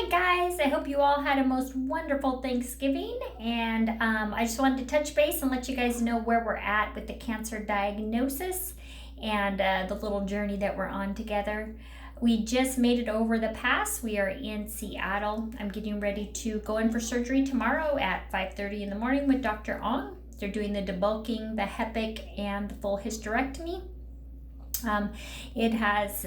Hi guys, I hope you all had a most wonderful Thanksgiving, and I just wanted to touch base and let you guys know where we're at with the cancer diagnosis and the little journey that we're on together. We just made it over the pass. We are in Seattle. I'm getting ready to go in for surgery tomorrow at 5:30 in the morning with Dr. Ong. They're doing the debulking, the HEPIC, and the full hysterectomy. It has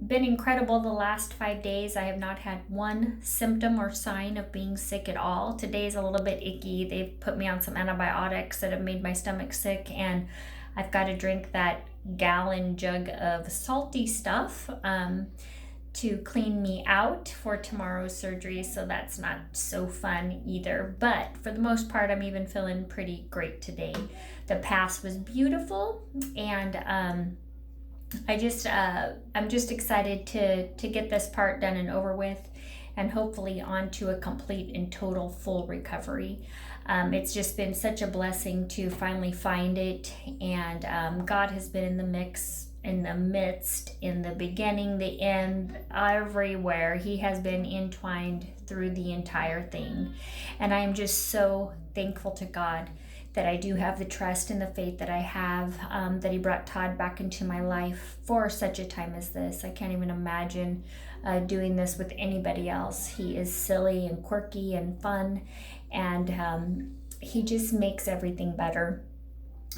been incredible the last 5 days. I have not had one symptom or sign of being sick at all. Today's a little bit icky. They've put me on some antibiotics that have made my stomach sick, and I've got to drink that gallon jug of salty stuff to clean me out for tomorrow's surgery, so that's not so fun either. But for the most part, I'm even feeling pretty great today. The pass was beautiful, and I'm just excited to get this part done and over with, and hopefully on to a complete and total full recovery. It's just been such a blessing to finally find it, and God has been in the mix, in the midst, in the beginning, the end, everywhere. He has been entwined through the entire thing, and I am just so thankful to God that I do have the trust and the faith that I have, that He brought Todd back into my life for such a time as this. I can't even imagine doing this with anybody else. He is silly and quirky and fun, and he just makes everything better.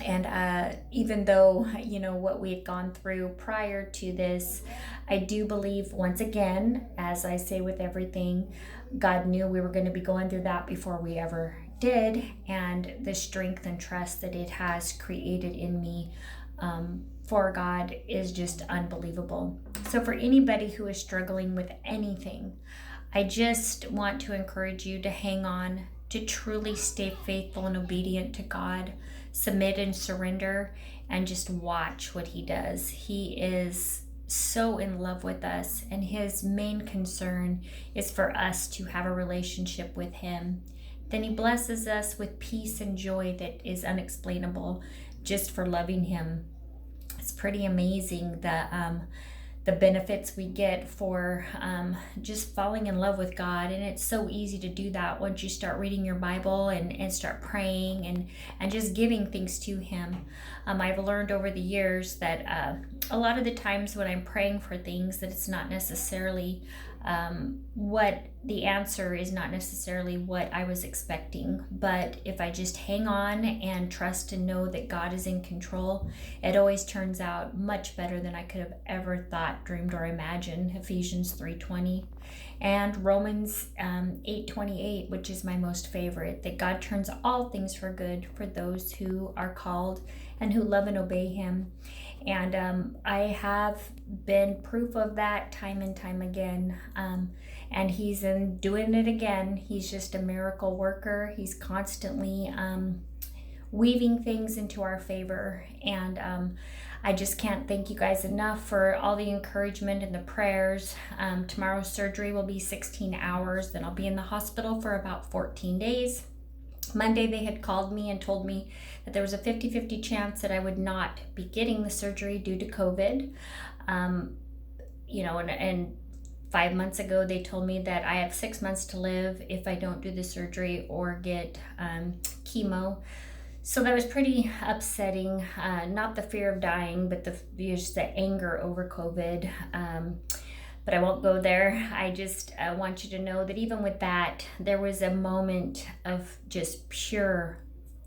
And even though, what we had gone through prior to this, I do believe, once again, as I say with everything, God knew we were going to be going through that before we ever did, and the strength and trust that it has created in me for God is just unbelievable. So for anybody who is struggling with anything, I just want to encourage you to hang on, to truly stay faithful and obedient to God, submit and surrender, and just watch what He does. He is so in love with us, and His main concern is for us to have a relationship with Him. Then He blesses us with peace and joy that is unexplainable just for loving Him. It's pretty amazing the benefits we get for just falling in love with God. And it's so easy to do that once you start reading your Bible and start praying and just giving things to Him. I've learned over the years that a lot of the times when I'm praying for things, that it's not necessarily what the answer is, not necessarily what I was expecting. But if I just hang on and trust and know that God is in control, it always turns out much better than I could have ever thought, dreamed, or imagined. Ephesians 3:20 and Romans 8:28, which is my most favorite, that God turns all things for good for those who are called and who love and obey Him. And I have been proof of that time and time again. And He's doing it again. He's just a miracle worker. He's constantly weaving things into our favor. And I just can't thank you guys enough for all the encouragement and the prayers. Tomorrow's surgery will be 16 hours. Then I'll be in the hospital for about 14 days. Monday, they had called me and told me that there was a 50-50 chance that I would not be getting the surgery due to COVID. And 5 months ago, they told me that I have 6 months to live if I don't do the surgery or get chemo. So that was pretty upsetting. Not the fear of dying, but just the anger over COVID. But I won't go there. I just want you to know that even with that, there was a moment of just pure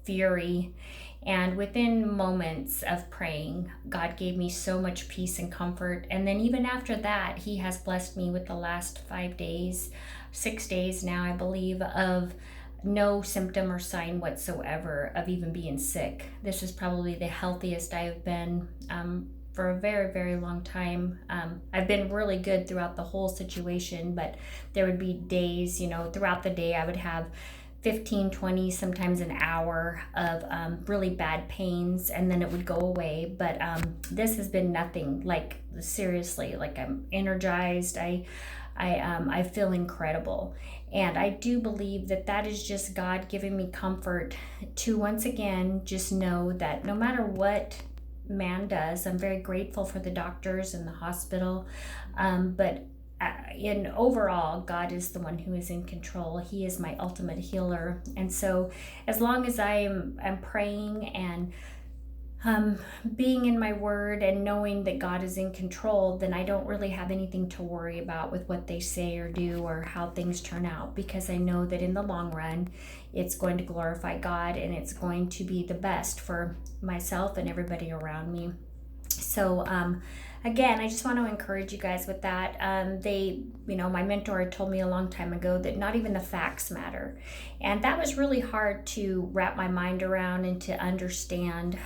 fury. And within moments of praying, God gave me so much peace and comfort. And then even after that, He has blessed me with the last 5 days, 6 days now, I believe, of no symptom or sign whatsoever of even being sick. This is probably the healthiest I have been for a very, very long time. I've been really good throughout the whole situation, but there would be days, throughout the day I would have 15, 20, sometimes an hour of really bad pains, and then it would go away. But this has been nothing. Like, seriously, like, I'm energized. I feel incredible. And I do believe that is just God giving me comfort to once again just know that no matter what man does, I'm very grateful for the doctors and the hospital, but in overall, God is the one who is in control. He is my ultimate healer. And so as long as I'm praying and being in my word and knowing that God is in control, then I don't really have anything to worry about with what they say or do or how things turn out, because I know that in the long run, it's going to glorify God and it's going to be the best for myself and everybody around me. So, again, I just want to encourage you guys with that. My mentor had told me a long time ago that not even the facts matter. And that was really hard to wrap my mind around and to understand.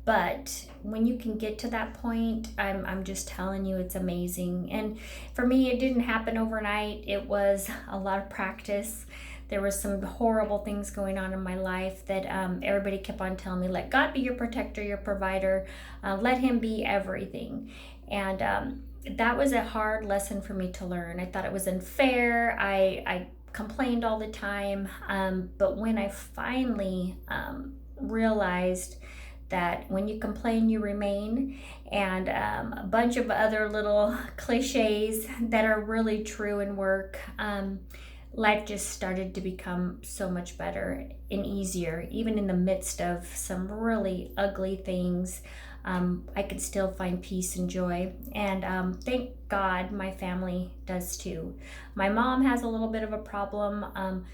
But when you can get to that point, I'm just telling you, it's amazing. And for me, it didn't happen overnight. It was a lot of practice. There was some horrible things going on in my life that everybody kept on telling me, let God be your protector, your provider, let him be everything. And that was a hard lesson for me to learn. I thought it was unfair. I complained all the time. But when I finally realized that when you complain, you remain, and a bunch of other little cliches that are really true and work, life just started to become so much better and easier. Even in the midst of some really ugly things, I could still find peace and joy. And thank God my family does too. My mom has a little bit of a problem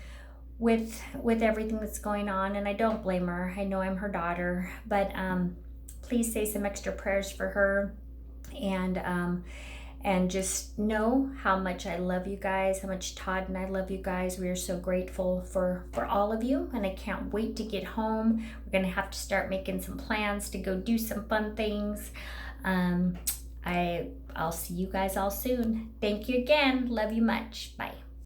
with everything that's going on, and I don't blame her. I know I'm her daughter, but please say some extra prayers for her, and just know how much I love you guys, how much Todd and I love you guys. We are so grateful for all of you, and I can't wait to get home. We're gonna have to start making some plans to go do some fun things. I'll see you guys all soon. Thank you again. Love you much. Bye.